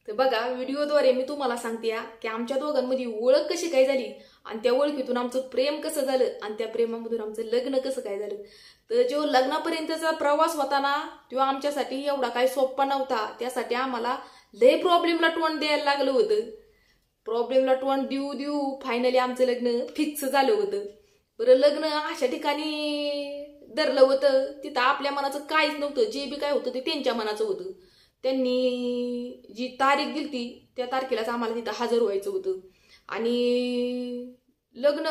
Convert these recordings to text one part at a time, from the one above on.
तर बघा, व्हिडिओद्वारे मी तुम्हाला सांगते की आमच्या दोघांमध्ये ओळख कशी काय झाली आणि त्या ओळखीतून आमचं प्रेम कसं झालं आणि त्या प्रेमामधून आमचं लग्न कसं काय झालं. तर जो लग्नापर्यंतचा प्रवास होता ना, तो आमच्यासाठी एवढा काही सोपा नव्हता. त्यासाठी आम्हाला लय प्रॉब्लेमला तोंड द्यायला लागलं होतं. प्रॉब्लेमला तोंड देऊ देऊ फायनली आमचं लग्न फिक्स झालं होतं. बरं, लग्न अशा ठिकाणी धरलं होतं तिथं आपल्या मनाचं काहीच नव्हतं. जे बी काय होतं ते त्यांच्या मनाचं होतं. त्यांनी जी तारीख दिली त्या तारखेलाच आम्हाला तिथं हजर व्हायचं होतं. आणि लग्न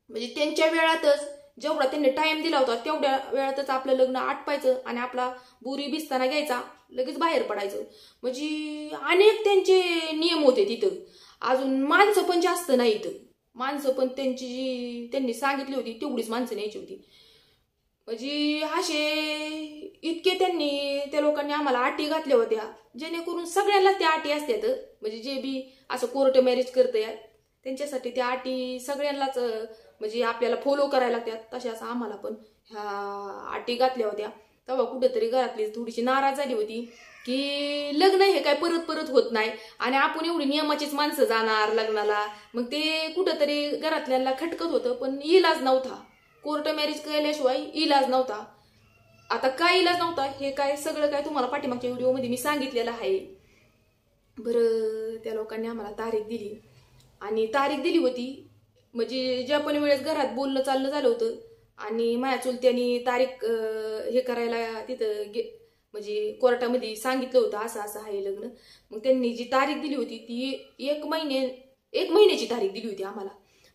म्हणजे त्यांच्या वेळातच, जेवढा त्यांनी टाइम दिला होता तेवढ्या वेळातच आपलं लग्न आटपायचं आणि आपला बुरी बिस्ताना घ्यायचा, लगेच बाहेर पडायचं. म्हणजे अनेक त्यांचे नियम होते तिथं. अजून माणसं पण जास्त नाहीत. माणसं पण त्यांची जी त्यांनी सांगितली होती तेवढीच माणसं न्यायची होती. म्हणजे असे इतके त्यांनी त्या लोकांनी आम्हाला अटी घातल्या होत्या, जेणेकरून सगळ्याला त्या अटी असतात. म्हणजे जे बी असं कोर्ट मॅरेज करतंय त्यांच्यासाठी त्या अटी सगळ्यांनाच म्हणजे आपल्याला फॉलो करायला लागतात. तशाच आम्हाला पण ह्या अटी घातल्या होत्या. तेव्हा कुठेतरी घरातली थोडीशी नाराज झाली होती की लग्न हे काय परत परत होत नाही आणि आपण एवढी नियमाचीच माणसं जाणार लग्नाला. मग ते कुठेतरी घरातल्यांना खटकत होतं, पण इलाज नव्हता. कोर्ट मॅरेज केल्याशिवाय इलाज नव्हता. आता काय इलाज नव्हता हे काय सगळं काय तुम्हाला पाठीमागच्या व्हिडिओमध्ये मी सांगितलेलं आहे. बरं, त्या लोकांनी आम्हाला तारीख दिली आणि तारीख दिली होती म्हणजे ज्या पण वेळेस घरात बोलणं चालणं झालं होतं आणि माझ्या चुलत्यानी तारीख हे करायला तिथं म्हणजे कोर्टामध्ये सांगितलं होतं असं असं आहे लग्न. मग त्यांनी जी तारीख दिली होती ती एक महिन्याची तारीख दिली होती आम्हाला.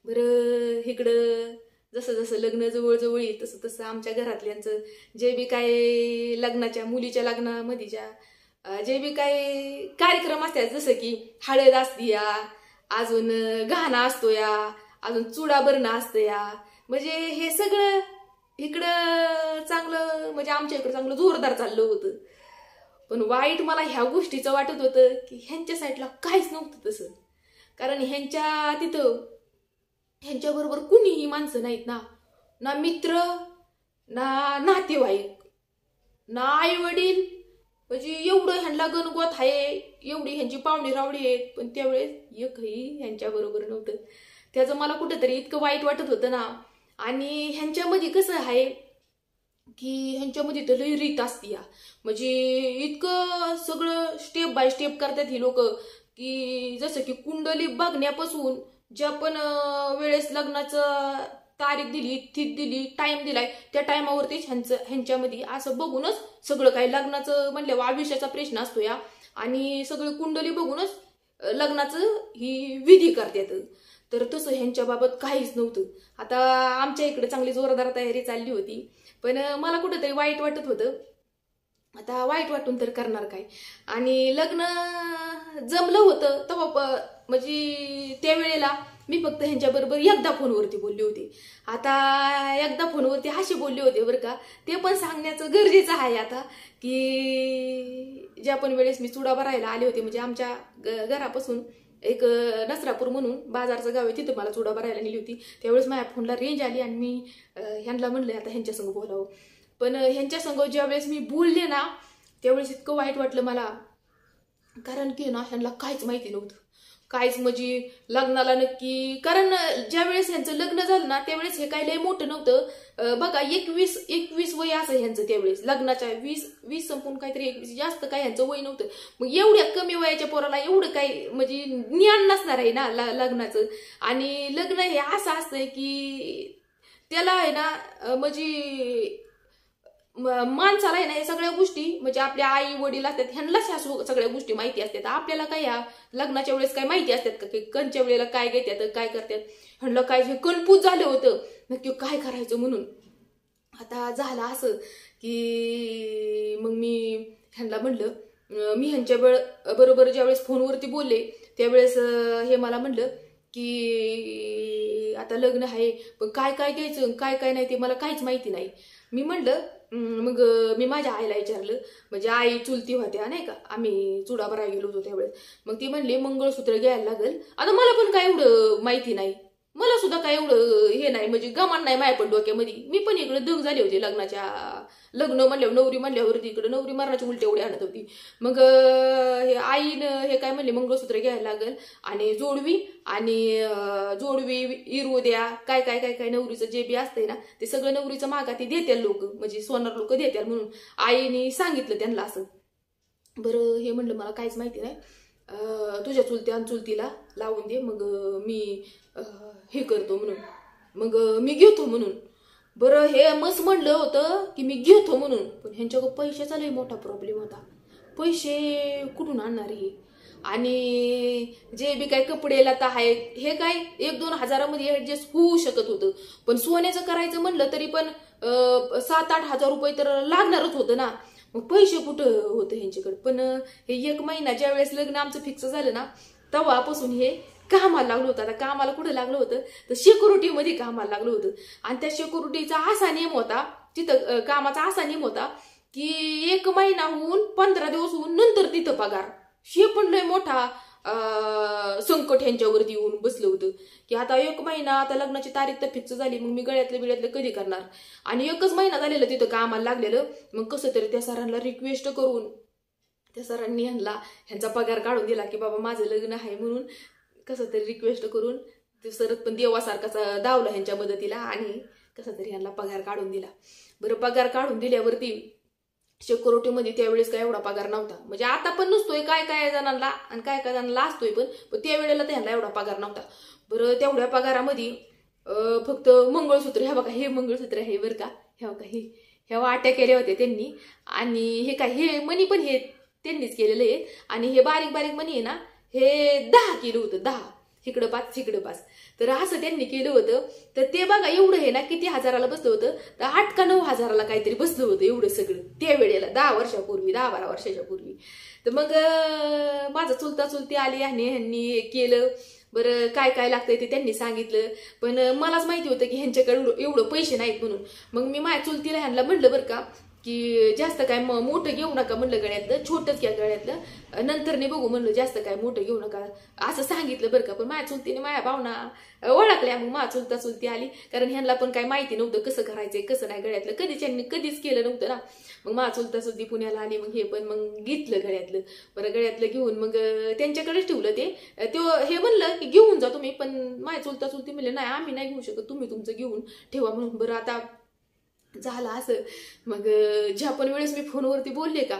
बरं, इकडं जसं जसं लग्न जवळजवळ येईल तसं तसं आमच्या घरातल्यांचं जे बी काय लग्नाच्या मुलीच्या लग्नामध्ये जे बी काय कार्यक्रम असतात, जसं की हळद असते या, अजून गहना असतो या, अजून चुडा भरणं असतं या, म्हणजे हे सगळं इकडं चांगलं म्हणजे आमच्या इकडं चांगलं जोरदार चाललं होतं. पण वाईट मला ह्या गोष्टीचं वाटत होतं की ह्यांच्या साईडला काहीच नव्हतं तसं. कारण ह्यांच्या तिथं ह्यांच्याबरोबर कुणीही माणसं नाहीत ना, ना मित्र, ना नातेवाईक, ना आई वडील. म्हणजे एवढं ह्यांना गणगोत आहे, एवढी ह्यांची पाहुणी रावडी आहेत, पण त्यावेळेस एकही ह्यांच्याबरोबर नव्हतं. त्याचं मला कुठेतरी इतकं वाईट वाटत होतं ना. आणि ह्यांच्यामध्ये कसं आहे की ह्यांच्यामध्ये तर लई रीत असते या, म्हणजे इतकं सगळं स्टेप बाय स्टेप करतात ही लोक की जसं की कुंडली बघण्यापासून ज्या पण वेळेस लग्नाचं तारीख दिली, तिथी दिली, टाइम दिलाय त्या टायमावरतीच ह्यांच्यामध्ये असं बघूनच सगळं काही लग्नाचं म्हणलं आयुष्याचा प्रश्न असतो या, आणि सगळं कुंडली बघूनच लग्नाचं ही विधी करतात. तर तसं ह्यांच्या बाबत काहीच नव्हतं. आता आमच्या इकडे चांगली जोरदार तयारी चालली होती, पण मला कुठेतरी वाईट वाटत होतं. आता वाईट वाटून तर करणार काय. आणि लग्न जमलं होतं तेव्हा म्हणजे त्यावेळेला मी फक्त ह्यांच्याबरोबर एकदा फोनवरती बोलली होती. आता एकदा फोनवरती अशी बोलले होते बरं का, ते पण सांगण्याचं गरजेचं आहे आता की ज्या पण वेळेस मी चुडा भरायला आले होते, म्हणजे आमच्या घरापासून एक नसरापूर म्हणून बाजारचं गाव आहे, तिथं मला चुडा भरायला नेली होती. त्यावेळेस माझ्या फोनला रेंज आली आणि मी ह्यांना म्हणलं आता ह्यांच्या संग बोलावं. पण ह्यांच्या संग ज्या वेळेस मी बोलले ना त्यावेळेस इतकं वाईट वाटलं मला, कारण की ना ह्यांना काहीच माहिती नव्हतं, काहीच म्हणजे लग्नाला नक्की. कारण ज्या वेळेस ह्यांचं लग्न झालं ना त्यावेळेस हे काही लय मोठं नव्हतं. बघा 21 वय असं ह्यांचं त्यावेळेस लग्नाच्या 20 संपून काहीतरी 21, जास्त काय ह्यांचं वय नव्हतं. मग एवढ्या कमी वयाच्या पोराला एवढं काही म्हणजे ज्ञान नसणार आहे ना लग्नाचं. आणि लग्न हे असं असतंय की त्याला आहे ना म्हणजे माणसाला आहे ना हे सगळ्या गोष्टी म्हणजे आपल्या आई वडील असतात ह्यांनाच ह्या सगळ्या गोष्टी माहिती असतात. आपल्याला काय ह्या लग्नाच्या वेळेस काय माहिती असतात का की कंच्या वेळेला काय घेतात काय करतात. ह्यांना काय कन्फ्यूज झालं होतं नक्की काय करायचं म्हणून. आता झालं असं की मग मी ह्यांना म्हणलं, मी ह्यांच्या बरोबर ज्यावेळेस फोनवरती बोलले त्यावेळेस हे मला म्हणलं की आता लग्न आहे पण काय काय घ्यायचं काय काय नाही ते मला काहीच माहिती नाही. मी म्हणलं मग मी माझ्या आईला विचारलं, म्हणजे आई चुलती होत्या नाही का, आम्ही चुडा भरायला गेलो होतो त्यावेळेस. मग ती म्हणली मंगळसूत्र घ्यायला लागेल. आता मला पण काय एवढं माहिती नाही, मला सुद्धा काय एवढं हे नाही, म्हणजे गमान नाही माया पण डोक्यामध्ये. मी पण इकडे दग झाले होते लग्नाच्या, लग्न म्हणल्यावर नवरी म्हणल्यावरती इकडे नवरी मरणाची उलटी एवढी आणत होती. मग हे आईनं हे काय म्हणले, मंगळसूत्र घ्यायला लागल आणि जोडवी इरू द्या, काय काय काय काय नवरीचं जे बी असतंय ना ते सगळं नवरीचं मागा ते देतील लोक, म्हणजे सोनार लोक देतील म्हणून आईने सांगितलं त्यांना असं. बरं हे म्हणलं मला काहीच माहिती नाही, तुझ्या चुलत्या आणि चुलतीला लावून दे, मग मी हे करतो म्हणून, मग मी घेतो म्हणून. बरं हे मस्त म्हणलं होतं की मी घेतो म्हणून, पण ह्यांच्याकडे पैशाचा लई मोठा प्रॉब्लेम होता. पैसे कुठून आणणार हे, आणि जे बी काय कपडे लता आहेत हे काय 1-2 हजारामध्ये ऍडजस्ट होऊ शकत होतं, पण सोन्याचं करायचं म्हणलं तरी पण 7-8 हजार रुपये तर लागणारच होतं ना. मग पैसे कुठं होतं ह्यांच्याकडे. पण हे 1 महिना ज्या वेळेस लग्न आमचं फिक्स झालं ना तेव्हापासून हे कामाला लागलं होतं. आता कामाला कुठं लागलं होतं तर सिक्युरिटीमध्ये कामाला लागलं होतं. आणि त्या सिक्युरिटीचा असा नियम होता, तिथं कामाचा असा नियम होता की 1 महिना होऊन 15 दिवस होऊन नंतर तिथं पगार. हे पण लय मोठा संकट ह्यांच्यावरती येऊन बसलं होतं की आता 1 महिना, आता लग्नाची तारीख तर फिक्स झाली, मग मी गळ्यातलं कधी करणार. आणि 1च महिना झालेलं तिथं कामाला लागलेलं. मग कसं तरी त्या सरांना रिक्वेस्ट करून त्या सरांनी ह्यांचा पगार काढून दिला की बाबा माझं लग्न आहे म्हणून. कसं तरी रिक्वेस्ट करून ते सरत पण देवासारखाचा धावला ह्यांच्या मदतीला आणि कसं तरी ह्यांना पगार काढून दिला. बरं पगार काढून दिल्यावरती सिक्युरिटीमध्ये त्यावेळेस काय एवढा पगार नव्हता, म्हणजे आता पण नसतोय काय काय जणांना आणि काय काय जणांना असतोय, पण त्यावेळेला त्यांना एवढा पगार नव्हता. बरं तेवढ्या पगारामध्ये फक्त मंगळसूत्र, ह्या बघा हे मंगळसूत्र आहे बरं का, ह्या बघा ह्या वाट्या केल्या होत्या त्यांनी. आणि हे काय हे मनी पण हे त्यांनीच केलेलं आहे. आणि हे बारीक बारीक मनी आहे ना हे 10 किलो होतं, 10 इकडं 5 इकडं 5. तर असं त्यांनी केलं होतं. तर ते बघा एवढं आहे ना किती हजाराला बसलं होतं, तर 8 का 9 हजाराला काहीतरी बसलं होतं एवढं सगळं त्यावेळेला, 10 वर्षापूर्वी, 10-12 वर्षाच्या पूर्वी. तर मग माझं चुलता चुलती आली आणि ह्यांनी केलं. बरं काय काय लागतंय ते त्यांनी सांगितलं, पण मलाच माहिती होतं की ह्यांच्याकडे एवढं पैसे नाहीत म्हणून. मग मी माझ्या चुलतीला ह्यांना म्हणलं बरं का की जास्त काय मोठं घेऊ नका म्हणलं, गळ्यातलं छोटंच घ्या गळ्यातलं, नंतर नाही बघू म्हणलं, जास्त काय मोठं घेऊ नका असं सांगितलं बरं का. पण माझ्या चुलतीने माझ्या भावना ओळखल्या. मग माझ्या चुलता चुलती आली, कारण ह्यांना पण काय माहिती नव्हतं कसं करायचंय कसं नाही गळ्यातलं, कधीच केलं नव्हतं ना. मग माझ्या चुलता चुलती पुण्याला आली, मग हे पण मग घेतलं गळ्यातलं. बरं गळ्यातलं घेऊन मग त्यांच्याकडेच ठेवलं. ते हे म्हणलं की घेऊन जा तुम्ही, पण माझ्या चुलता चुलती म्हणले नाही आम्ही नाही घेऊ शकत, तुम्ही तुमचं घेऊन ठेवा म्हणून. बरं आता झालं असं. मग ज्या पण वेळेस मी फोनवरती बोलले का,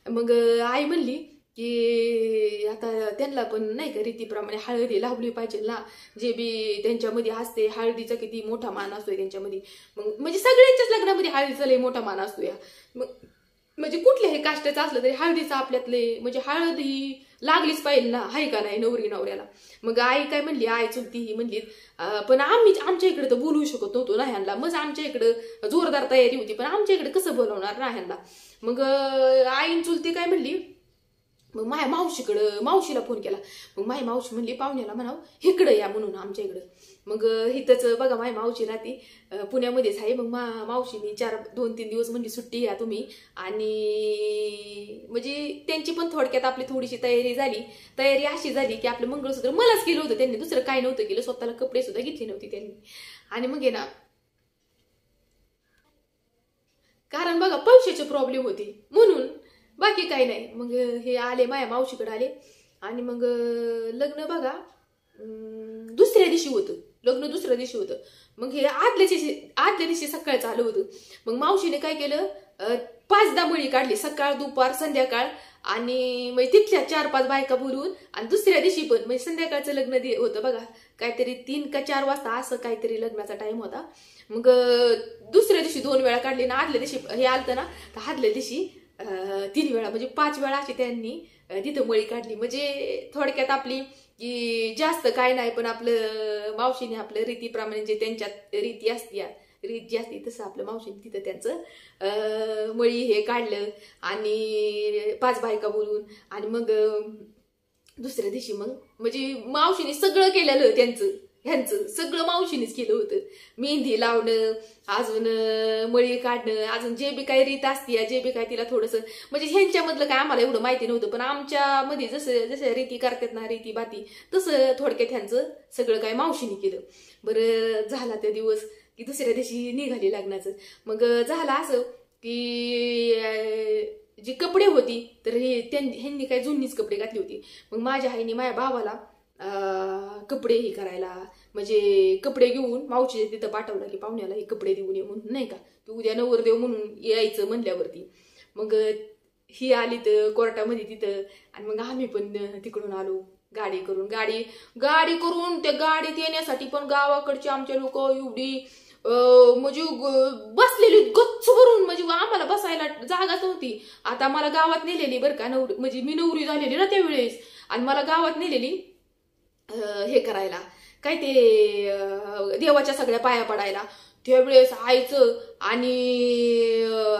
मग आई म्हणली की आता त्यांना पण नाही का रीतीप्रमाणे हळदी लावली पाहिजे ना, जे बी त्यांच्यामध्ये असते हळदीचा किती मोठा मान असतोय त्यांच्यामध्ये. मग म्हणजे सगळ्यांच्याच लग्नामध्ये हळदीचा लय मोठा मान असतो या. मग म्हणजे कुठल्याही काष्टाचं असलं तरी हळदीचा आपल्यातले म्हणजे हळद ही लागलीच पाहिजे ना, हाय का नाही नवऱ्याला. मग आई काय म्हणली, आई चुलती ही म्हणली पण आमच्या इकडे तर बोलवू शकत नव्हतो ना ह्यांना. मग आमच्या इकडं जोरदार तयारी होती, पण आमच्या इकडे कसं बोलवणार ना ह्यांना. मग आई चुलती काय म्हणली, मग माझ्या मावशीला फोन केला. मग माझी मावशी म्हणली पाहुण्याला म्हणावं इकडं या म्हणून आमच्या इकडं. मग इथंच बघा माझी मावशी राहते पुण्यामध्येच आहे. मग मावशीने 2-3 दिवस म्हणली सुट्टी या तुम्ही. आणि म्हणजे त्यांची पण थोडक्यात आपली थोडीशी तयारी अशी झाली की आपलं मंगळसूत्र मलाच केलं होतं त्यांनी, दुसरं काय नव्हतं केलं, स्वतःला कपडे सुद्धा घेतले नव्हते त्यांनी. आणि मग ना कारण बघा पैशाचे प्रॉब्लेम होते म्हणून, बाकी काही नाही. मग हे आले माझ्या मावशीकडे आले आणि मग लग्न बघा दुसऱ्या दिवशी होतं. मग हे आदल्या दिवशी सकाळचं आलं होतं. मग मावशीने काय केलं, 5 मळी काढली, सकाळ दुपार संध्याकाळ. आणि मग तिथल्या 4-5 बायका बोलवून आणि दुसऱ्या दिवशी पण म्हणजे संध्याकाळचं लग्न होतं बघा, काहीतरी 3 का 4 वाजता असं काहीतरी लग्नाचा टाइम होता. मग दुसऱ्या दिवशी 2 वेळा काढली ना, आदल्या दिवशी हे आलतं ना तर आदल्या दिवशी 3 वेळा म्हणजे 5 वेळा अशी त्यांनी तिथं मळी काढली. म्हणजे थोडक्यात आपली की जास्त काय नाही, पण आपलं मावशीने आपलं रीतीप्रमाणे जे त्यांच्यात रीत जी असते तसं आपलं मावशीने तिथं त्यांचं मळी हे काढलं आणि 5 बायका बोलून. आणि मग दुसऱ्या दिवशी मग म्हणजे मावशीने सगळं केलेलं त्यांचं, ह्यांचं सगळं मावशीनेच केलं होतं. मेहंदी लावणं, अजून मळी काढणं, अजून जे बी काही रीत असते, जे बी काय तिला थोडंसं म्हणजे ह्यांच्यामधलं काय आम्हाला एवढं माहिती नव्हतं, पण आमच्यामध्ये जसं जसं रीती करतात ना, रीती बाती, तसं थोडक्यात ह्यांचं सगळं काय मावशीने केलं. बरं झाला त्या दिवस की दुसऱ्या दिवशी निघाली लग्नाचं. मग झालं असं की जी कपडे होती तर ह्यांनी काय जुनीच कपडे घातली होती. मग माझ्या आईने माझ्या भावाला कपडे हे करायला म्हणजे कपडे घेऊन मावशीच्या तिथं पाठवलं की पाहुण्याला हे कपडे देऊन ये म्हणून, नाही का, तू उद्या नवरदेव म्हणून यायचं म्हणल्यावरती. मग ही आली तर कोर्टामध्ये तिथं, आणि मग आम्ही पण तिकडून आलो गाडी करून. गाडी करून त्या गाडीत येण्यासाठी पण गावाकडची आमच्या लोक एवढी म्हणजे बसलेली गच्च भरून, म्हणजे आम्हाला बसायला जागाच नव्हती. आता मला गावात नेलेली बरं का, म्हणजे मी नवरी झालेली ना त्यावेळेस, आणि मला गावात नेलेली हे करायला काय ते देवाच्या सगळ्या पाया पडायला. त्यावेळेस आईचं आणि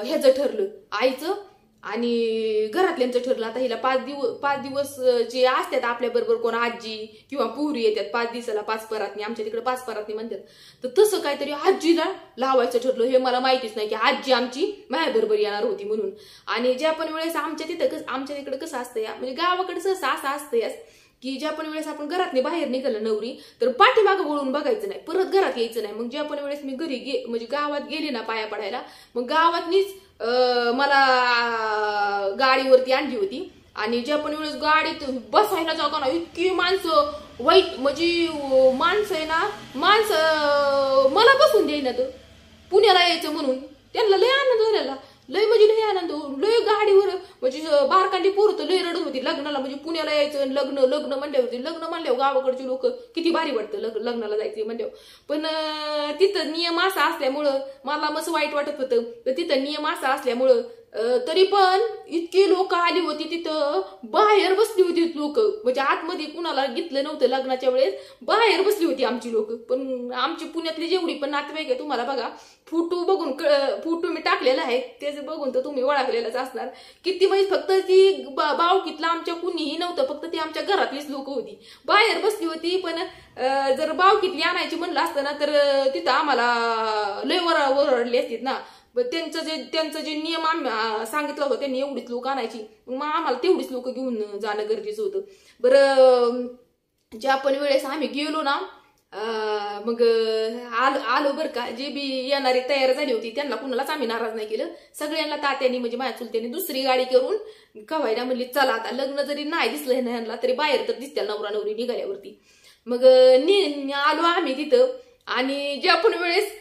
ह्याचं ठरलं, आईचं आणि घरातल्यांचं ठरलं. आता हिला 5 दिवस जे असतात आपल्या बरोबर, कोण आजी किंवा पुरी येतात 5 दिवसाला 5 परातनी, आमच्या तिकडे 5 परातनी म्हणतात, तर तसं काहीतरी आजीला लावायचं ठरलं. हे मला माहितीच नाही की आजी आमची माझ्याबरोबर येणार होती म्हणून. आणि ज्या पण वेळेस आमच्या तिकडे कसं असतं या म्हणजे गावाकडे सहसा असं असतं की ज्या पण वेळेस आपण घरातली बाहेर निघालं नवरी तर पाठीमागं वळून बघायचं नाही, परत घरात यायचं नाही. मग ज्या पण वेळेस मी घरी म्हणजे गावात गेले ना पाया पडायला, मग गावातनीच मला गाडीवरती आणली होती. आणि ज्या पण वेळेस गाडीत बसायला जागा ना, इतकी माणसं वाईट म्हणजे माणसं आहे ना, माणसं मला बसून देईना. तर पुण्याला यायचं म्हणून त्यांना लय आनंद झालेला, लय म्हणजे लय आनंद, लय गाडीवर म्हणजे बारकांडी पोरं तर लय रडत होती लग्नाला. म्हणजे पुण्याला यायचं, लग्न म्हणल्यावरती, लग्न म्हणल्यावर गावाकडची लोक किती भारी वाटतं लग्नाला जायचं म्हणल्यावर. पण तिथं नियम असा असल्यामुळं मला मस्त वाईट वाटत होतं. तर तिथं नियम असा असल्यामुळं तरी पण इतकी लोक आली होती, तिथं बाहेर बसली होती लोक, म्हणजे आतमध्ये कुणाला घेतलं नव्हतं लग्नाच्या वेळेस, बाहेर बसली होती आमची लोक. पण आमची पुण्यातली जेवढी पण नातेवाईक आहे, तुम्हाला बघा फोटो मी टाकलेला आहे, त्याचे बघून तर तुम्ही ओळखलेलाच असणार. किती म्हणजे फक्त ती बावकीतला आमच्या कुणीही नव्हतं, फक्त ती आमच्या घरातलीच लोक होती, बाहेर बसली होती. पण जर बावकीतली आणायची म्हणलं असतं ना तर तिथं आम्हाला लय ओरडली असतील ना. त्यांचं जे नियम आम्ही सांगितलं होतं त्यांनी एवढीच लोक आणायची, मग आम्हाला तेवढीच लोक घेऊन जाणं गरजेचं होतं. बरं ज्या पण वेळेस आम्ही गेलो ना, मग आलो बरं का, जे बी येणारी तयार झाली होती त्यांना कुणालाच आम्ही नाराज नाही केलं. सगळ्यांना तात्यानी म्हणजे माझ्या चुलत्याने दुसरी गाडी करून कवायला म्हणली चला आता लग्न जरी नाही दिसलं ह्यांना तरी बाहेर तर दिसत्या नवरा नवरी निघाल्यावरती. मग आलो आम्ही तिथं. आणि ज्या पण वेळेस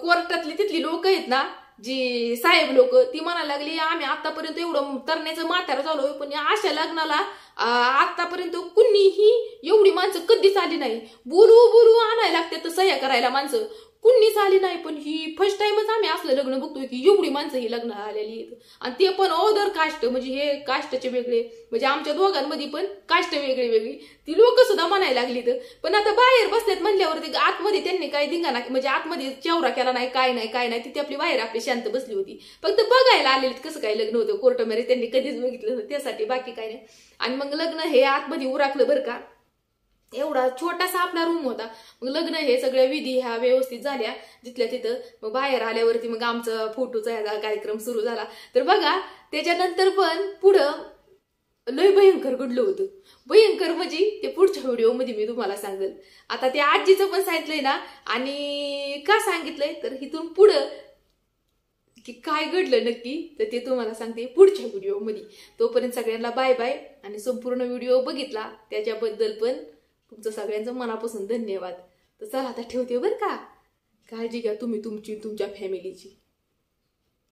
कोर्टातली तिथली लोक आहेत ना, जी साहेब लोक, ती म्हणायला लागली आम्ही आतापर्यंत एवढं तरण्याचं म्हातारं झालोय, पण अशा लग्नाला आतापर्यंत कुणीही एवढी माणसं कधीच आली नाही. बोलू आणायला लागते तर सह्या करायला माणसं कुणीच आली नाही. पण ही फर्स्ट टाइमच आम्ही असलं लग्न बघतोय की एवढी माणसं ही लग्न आलेली आहेत, आणि ते पण अदर कास्ट, म्हणजे हे कास्टचे वेगळे, म्हणजे आमच्या दोघांमध्ये पण कास्ट वेगळी ती लोक सुद्धा म्हणायला लागली. तर पण आता बाहेर बसलेत म्हणल्यावरती आतमध्ये त्यांनी काही धिंगाणा म्हणजे आतमध्ये चौरा केला नाही, काय नाही, तिथे आपली बाहेर आपली शांत बसली होती, फक्त बघायला आलेली कसं काय लग्न होतं. कोर्ट मॅरेज त्यांनी कधीच बघितलं त्यासाठी, बाकी काय नाही. आणि मग लग्न हे आतमध्ये उराकलं बरं का. एवढा छोटासा आपला रूम होता. मग लग्न हे सगळ्या विधी ह्या व्यवस्थित झाल्या जिथल्या तिथं. मग बाहेर आल्यावरती मग आमचा फोटोचा कार्यक्रम सुरू झाला. तर बघा त्याच्यानंतर पण पुढं लय भयंकर घडलं होतं. भयंकर म्हणजे ते पुढच्या व्हिडिओमध्ये मी तुम्हाला सांगेल. आता त्या आजीचं पण सांगितलंय ना, आणि का सांगितलंय तर इथून पुढं की काय घडलं नक्की तर ते तुम्हाला सांगते पुढच्या व्हिडिओमध्ये. तोपर्यंत सगळ्यांना बाय बाय. आणि संपूर्ण व्हिडिओ बघितला त्याच्याबद्दल पण तुमचं सगळ्यांचं मनापासून धन्यवाद. तर चला आता ठेवते बरं का. काळजी घ्या तुम्ही तुमची तुमच्या फॅमिलीची.